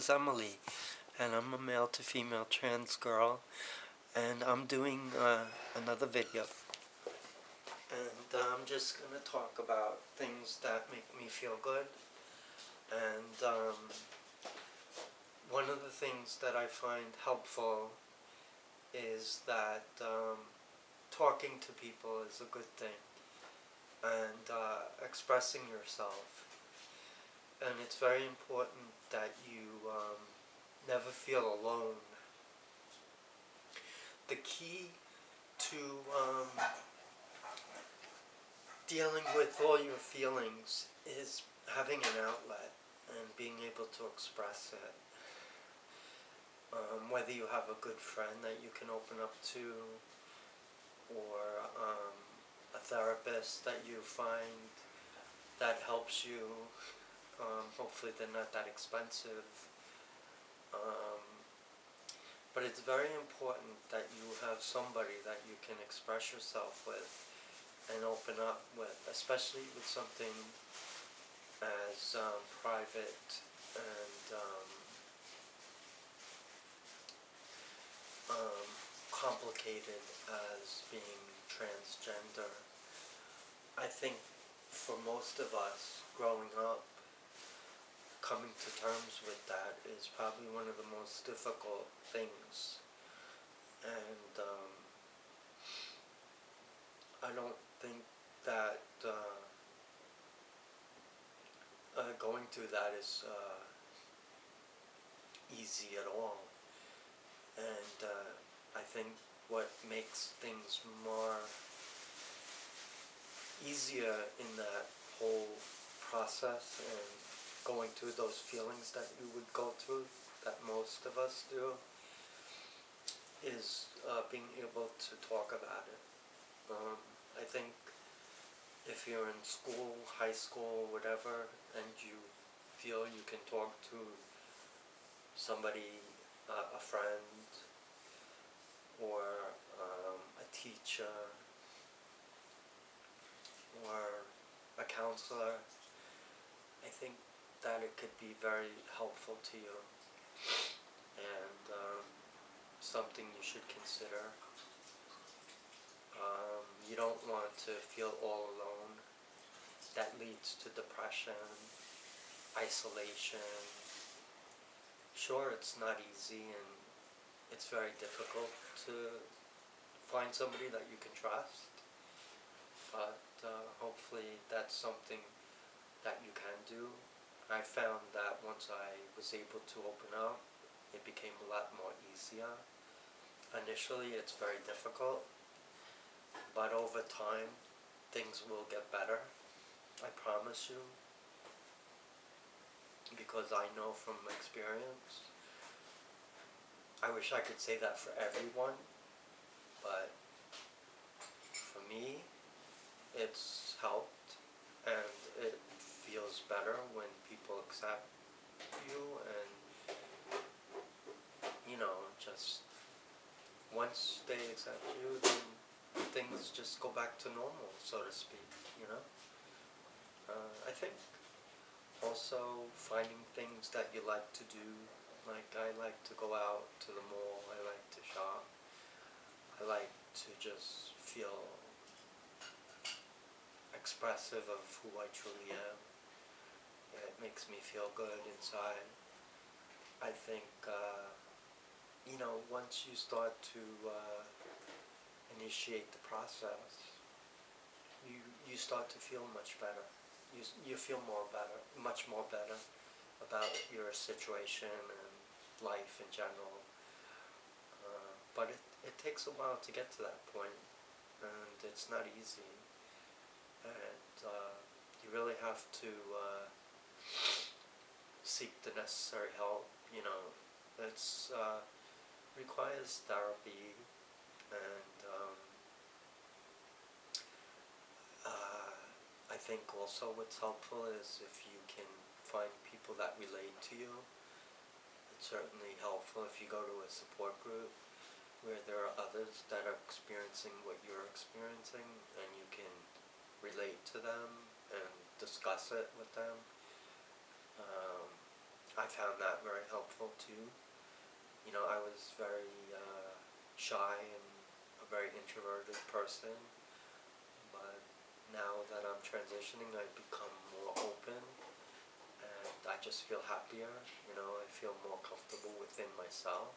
is Emily, and I'm a male to female trans girl, and I'm doing another video. And I'm just going to talk about things that make me feel good. And one of the things that I find helpful is that talking to people is a good thing, and expressing yourself. And it's very important that you never feel alone. The key to dealing with all your feelings is having an outlet and being able to express it. Whether you have a good friend that you can open up to, or a therapist that you find that helps you. Hopefully they're not that expensive. But it's very important that you have somebody that you can express yourself with and open up with, especially with something as private and complicated as being transgender. I think for most of us growing up, coming to terms with that is probably one of the most difficult things. And I don't think that going through that is easy at all. And I think what makes things more easier in that whole process and going through those feelings that you would go through, that most of us do, is being able to talk about it. I think if you're in school, high school, whatever, and you feel you can talk to somebody, a friend, or a teacher, or a counselor, I think that it could be very helpful to you, and something you should consider. You don't want to feel all alone. That leads to depression, isolation. Sure, it's not easy and it's very difficult to find somebody that you can trust, but hopefully that's something that you can do. I found that once I was able to open up, it became a lot more easier. Initially it's very difficult, but over time things will get better. I promise you, because I know from experience. I wish I could say that for everyone, but for me it's helped, and it feels better when people accept you, and just once they accept you, then things just go back to normal, so to speak. I think also finding things that you like to do. Like, I like to go out to the mall, I like to shop, I like to just feel expressive of who I truly am. It makes me feel good inside. I think, once you start to initiate the process, you start to feel much better. You feel much more better about your situation and life in general. But it takes a while to get to that point, and it's not easy. And you really have to seek the necessary help. It's requires therapy, and I think also what's helpful is if you can find people that relate to you. It's certainly helpful if you go to a support group where there are others that are experiencing what you're experiencing, and you can relate to them and discuss it with them. I found that very helpful too. You know, I was very shy and a very introverted person, but now that I'm transitioning, I've become more open, and I just feel happier. You know, I feel more comfortable within myself,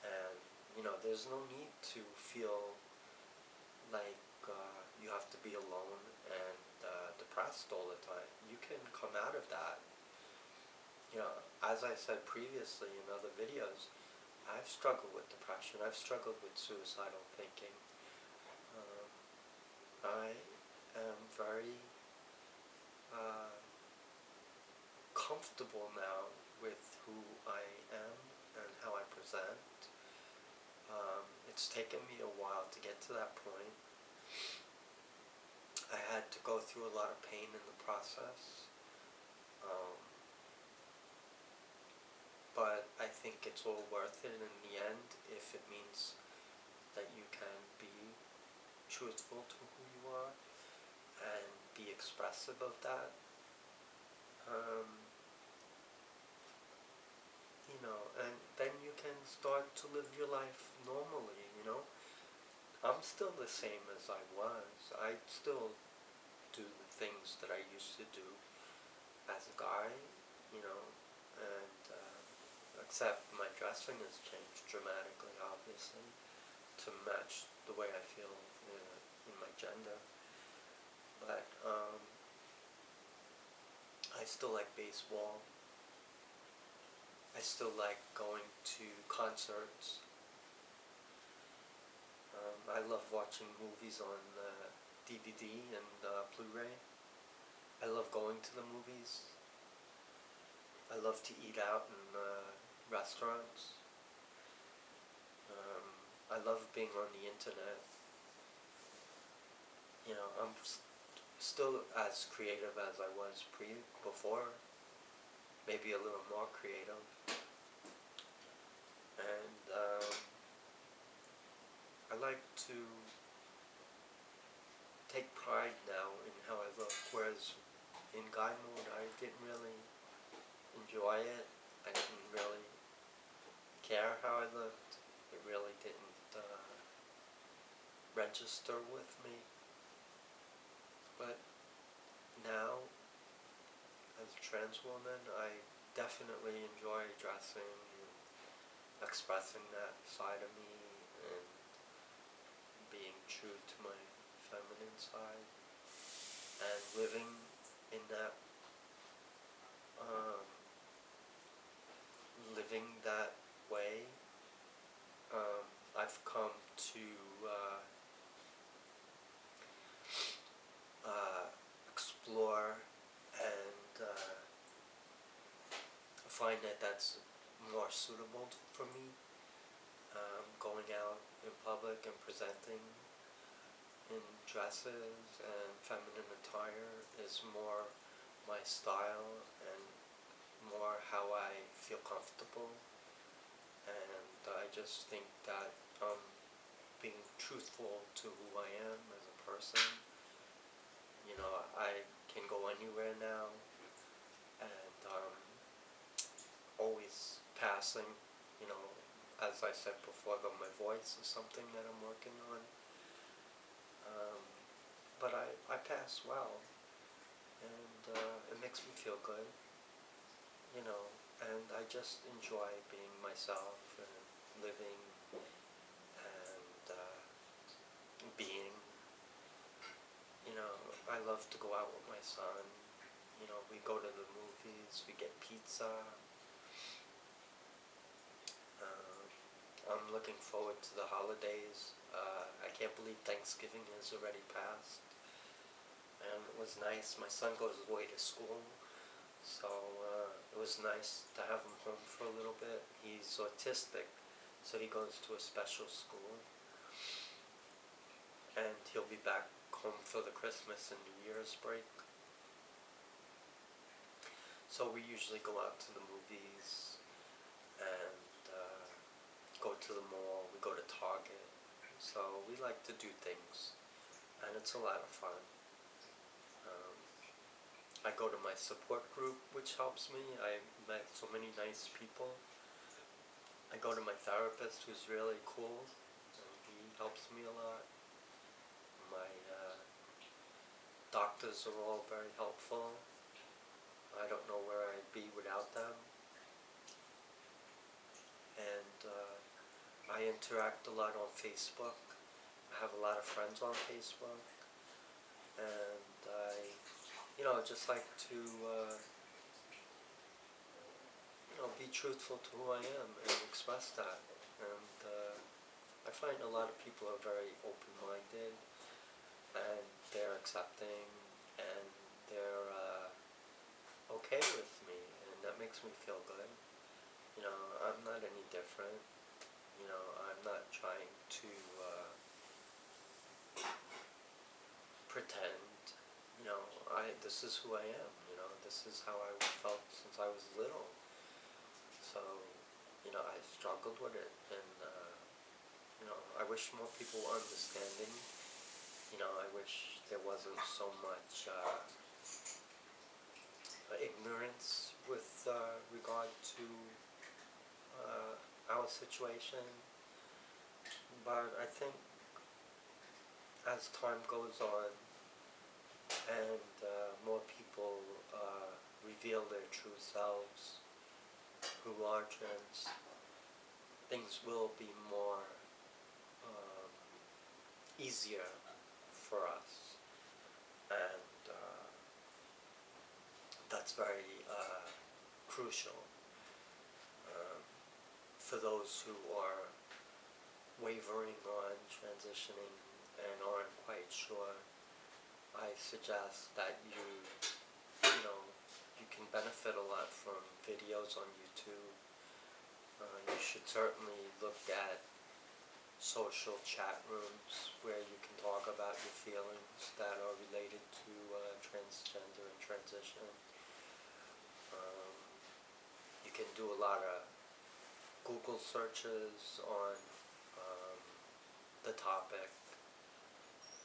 and you know, there's no need to feel like you have to be alone and depressed all the time. You can come out of that. You know, as I said previously in other videos, I've struggled with depression. I've struggled with suicidal thinking. Um, I am very uh, comfortable now with who I am and how I present. It's taken me a while to get to that point. I had to go through a lot of pain in the process. Um, but I think it's all worth it in the end if it means that you can be truthful to who you are and be expressive of that. Um, you know, and then you can start to live your life normally, you know. I'm still the same as I was. I still do the things that I used to do as a guy, you know, and except my dressing has changed dramatically, obviously, to match the way I feel in my gender. But I still like baseball. I still like going to concerts. I love watching movies on DVD and Blu-ray. I love going to the movies. I love to eat out in restaurants. I love being on the internet. You know, I'm still as creative as I was before, maybe a little more creative. And I like to take pride now in how I look, whereas in guy mode I didn't really enjoy it. I didn't really care how I looked. It really didn't register with me. But now, as a trans woman, I definitely enjoy dressing and expressing that side of me and being true to my feminine side and living in that living that way. I've come to explore and find that that's more suitable for me. Going out in public and presenting in dresses and feminine attire is more my style and more how I feel comfortable. And I just think that being truthful to who I am as a person, you know, I can go anywhere now, and always passing, you know, as I said before, but my voice is something that I'm working on. But I pass well, and it makes me feel good, you know, and I just enjoy being myself and living and being, you know, I love to go out with my son. You know, we go to the movies, we get pizza. I'm looking forward to the holidays. I can't believe Thanksgiving has already passed. And it was nice. My son goes away to school, so it was nice to have him home for a little bit. He's autistic, so he goes to a special school. And he'll be back home for the Christmas and New Year's break. So we usually go out to the movies and go to the mall, we go to Target. So we like to do things, and it's a lot of fun. I go to my support group, which helps me. I met so many nice people. I go to my therapist, who's really cool, and he helps me a lot. My doctors are all very helpful. I don't know where I'd be without them. And I interact a lot on Facebook. I have a lot of friends on Facebook. And I, just like to, be truthful to who I am and express that. And I find a lot of people are very open-minded, and they're accepting, and they're okay with me, and that makes me feel good. I'm not any different. I'm not trying to pretend. This is who I am. This is how I felt since I was little. So, I struggled with it, and I wish more people were understanding. I wish there wasn't so much ignorance with regard to our situation. But I think as time goes on and more people reveal their true selves who are trans, things will be more easier for us. And that's very crucial for those who are wavering on transitioning and aren't quite sure. I suggest that you can benefit a lot from videos on YouTube. You should certainly look at social chat rooms where you can talk about your feelings that are related to transgender and transition. You can do a lot of Google searches on the topic,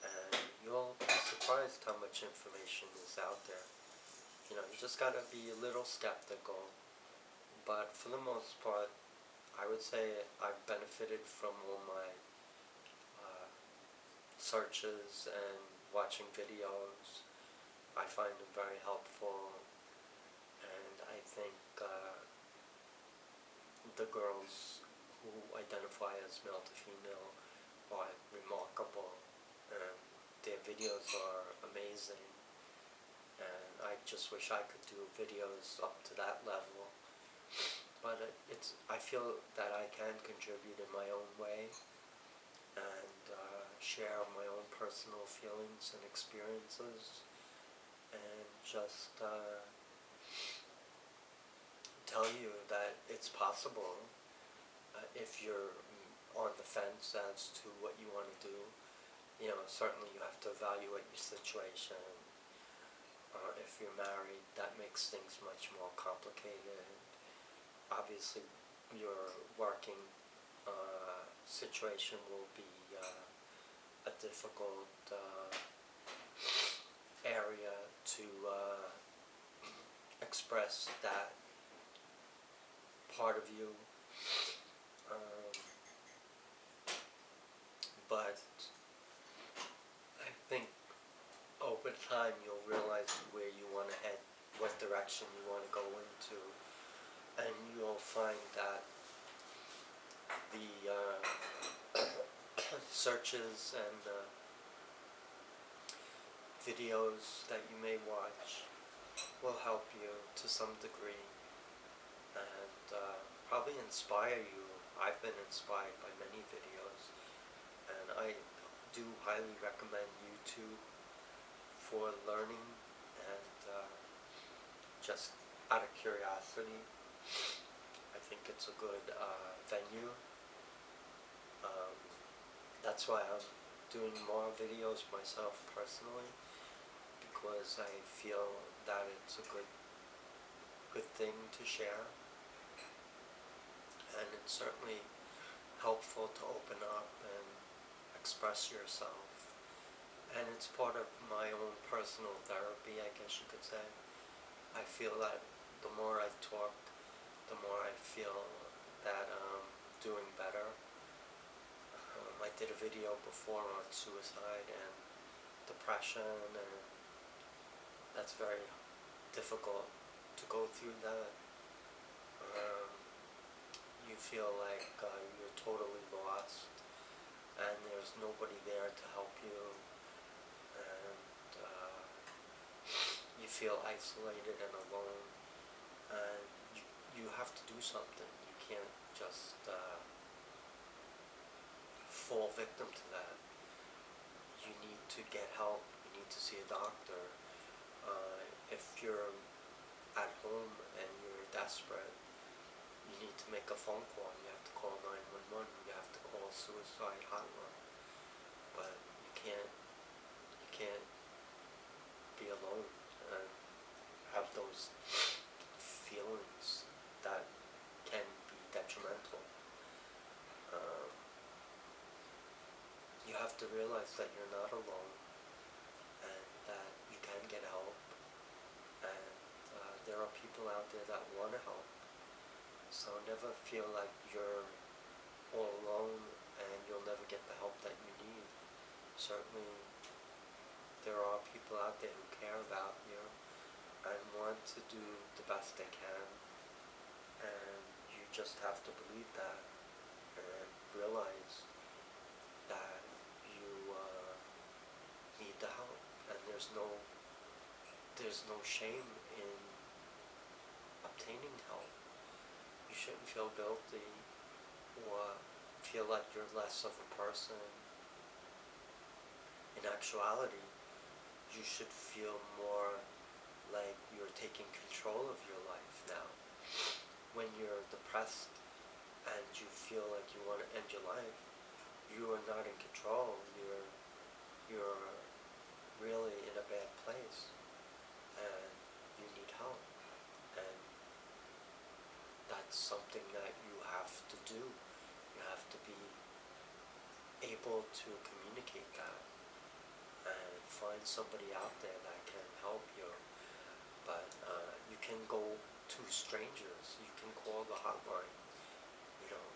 and you'll be surprised how much information is out there. You just gotta be a little skeptical, but for the most part, I would say I've benefited from all my searches and watching videos. I find them very helpful, and I think the girls who identify as male to female are remarkable, and their videos are amazing, and I just wish I could do videos up to that level. But I feel that I can contribute in my own way and share my own personal feelings and experiences, and just tell you that it's possible if you're on the fence as to what you want to do. Certainly you have to evaluate your situation. If you're married, that makes things much more complicated. Obviously, your working situation will be a difficult area to express that part of you. But I think over time you'll realize where you want to head, what direction you want to go into, and you'll find that the searches and videos that you may watch will help you to some degree, and probably inspire you. I've been inspired by many videos, and I do highly recommend YouTube for learning and just out of curiosity. I think it's a good venue. That's why I'm doing more videos myself personally, because I feel that it's a good thing to share, and it's certainly helpful to open up and express yourself, and it's part of my own personal therapy, I guess you could say. I feel that the more I talk, the more I feel that I'm doing better. I did a video before on suicide and depression, and that's very difficult to go through that. Um, you feel like you're totally lost, and there's nobody there to help you, and you feel isolated and alone, and you have to do something. You can't just fall victim to that. You need to get help. You need to see a doctor. If you're at home and you're desperate, you need to make a phone call. You have to call 911. You have to call suicide hotline. But you can't be alone and have those feelings that can be detrimental. Um, you have to realize that you're not alone and that you can get help, and there are people out there that want to help. So never feel like you're all alone and you'll never get the help that you need. Certainly there are people out there who care about you and want to do the best they can, and you just have to believe that and realize that you need the help, and there's no shame in obtaining help. You shouldn't feel guilty or feel like you're less of a person. In actuality, you should feel more like you're taking control of your life now. When you're depressed and you feel like you want to end your life, you are not in control. You're really in a bad place, and you need help. And that's something that you have to do. You have to be able to communicate that and find somebody out there that can help you. But you can go to strangers. You can call the hotline. You know,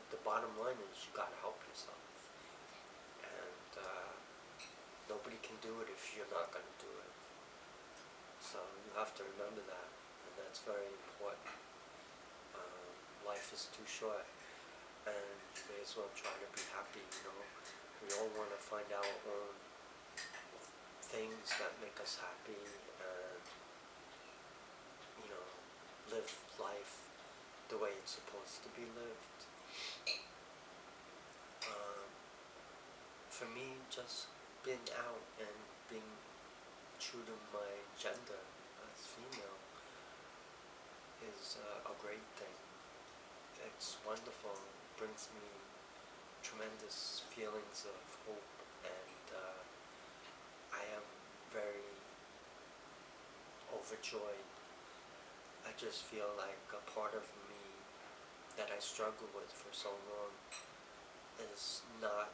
the bottom line is you gotta help yourself, and nobody can do it if you're not gonna do it. So you have to remember that, and that's very important. Life is too short, and you may as well try to be happy. We all want to find our own things that make us happy, and live life the way it's supposed to be lived. For me, just being out and being true to my gender as female is a great thing. It's wonderful. It brings me tremendous feelings of hope, and I am very overjoyed. I just feel like a part of me that I struggled with for so long is not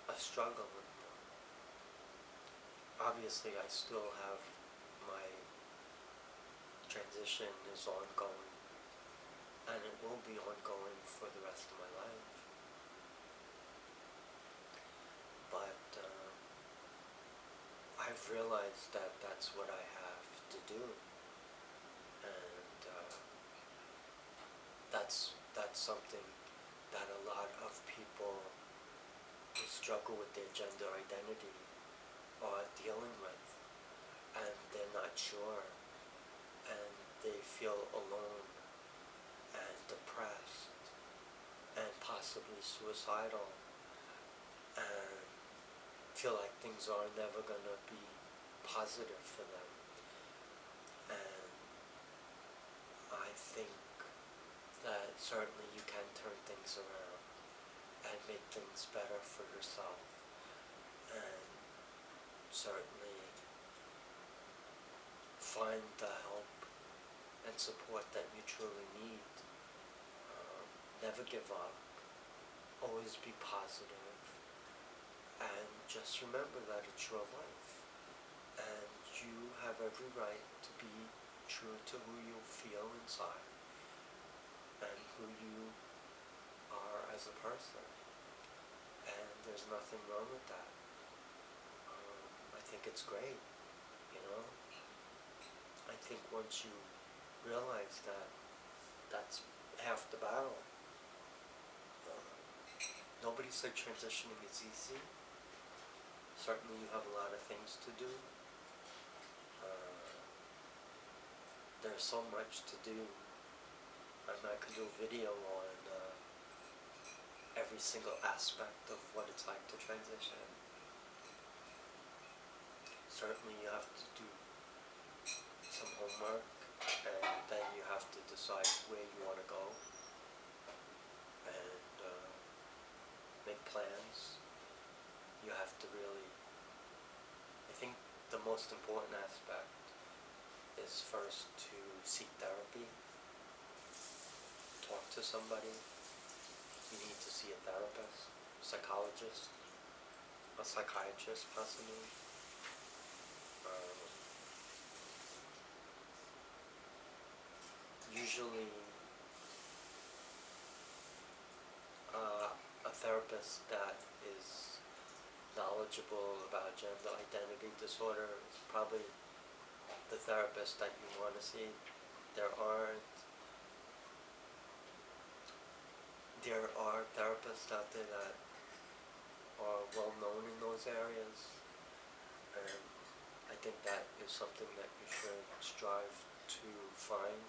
a struggle anymore. Obviously, I still have my transition is ongoing, and it will be ongoing for the rest of my life. But I've realized that that's what I have to do, and that's something that a lot of people who struggle with their gender identity are dealing with, and they're not sure, and they feel alone and depressed and possibly suicidal, and feel like things are never gonna be positive for them. And I think that certainly you can turn things around and make things better for yourself, and certainly find the help and support that you truly need. Never give up. Always be positive, and just remember that it's your life, and you have every right to be true to who you feel inside and who you are as a person. And there's nothing wrong with that. I think it's great, you know? I think once you realize that that's half the battle. Nobody said transitioning is easy. Certainly you have a lot of things to do. There's so much to do. I could do a video on every single aspect of what it's like to transition. Certainly you have to do some homework, and then you have to decide where you want to go and make plans. You have to really, I think the most important aspect is first to seek therapy, talk to somebody. You need to see a therapist, psychologist, a psychiatrist possibly. Usually a therapist that is knowledgeable about gender identity disorder is probably the therapist that you want to see. There are therapists out there that are well known in those areas, and I think that is something that you should strive to find,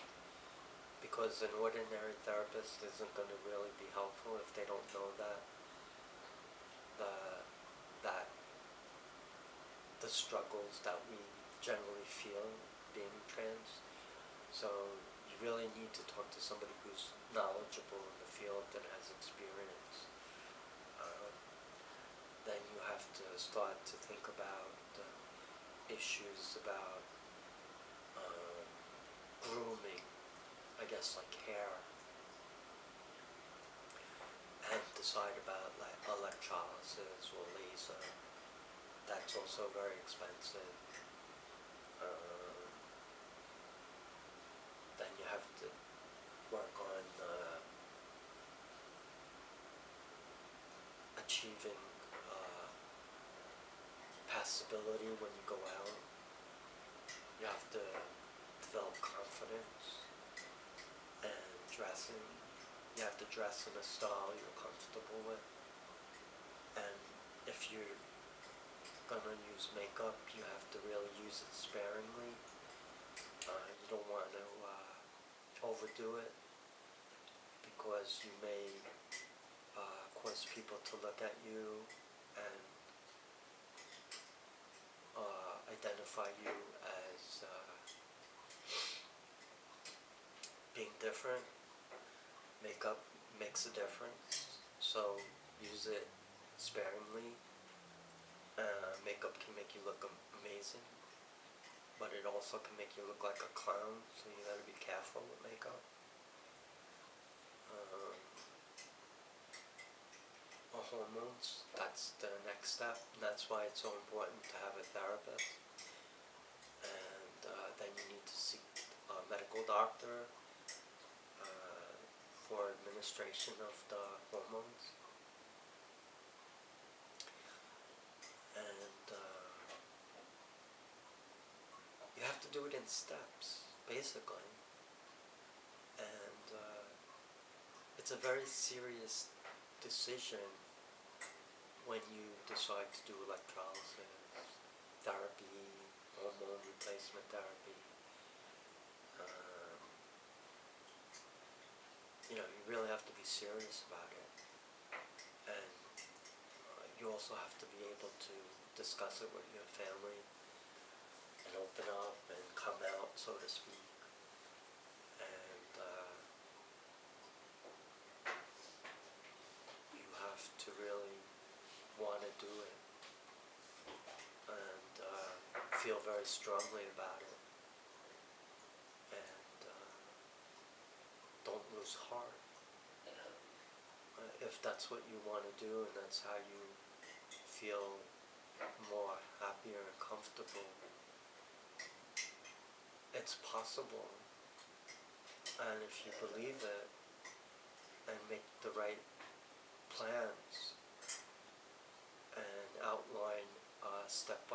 because an ordinary therapist isn't going to really be helpful if they don't know that the struggles that we generally feel being trans. So you really need to talk to somebody who's knowledgeable in the field and has experience. Then you have to start to think about issues about grooming, I guess, like hair, and decide about like electrolysis or laser. That's also very expensive. Then you have to work on achieving passability when you go out. You have to develop confidence and dressing. You have to dress in a style you're comfortable with. And if you're gonna use makeup, you have to really use it sparingly. You don't want to overdo it, because you may cause people to look at you and identify you as being different. Makeup makes a difference, so use it sparingly. Makeup can make you look amazing, but it also can make you look like a clown, so you gotta be careful with makeup. Hormones, that's the next step, and that's why it's so important to have a therapist. And then you need to seek a medical doctor for administration of the hormones. And you have to do it in steps, basically. And it's a very serious decision when you decide to do electrolysis, therapy, hormone replacement therapy. You really have to be serious about it. And you also have to be able to discuss it with your family and open up and come out, so to speak. And you have to really want to do it and feel very strongly about it, and don't lose heart. If that's what you want to do and that's how you feel more happier and comfortable, it's possible, and if you believe it and make the right plans and outline step by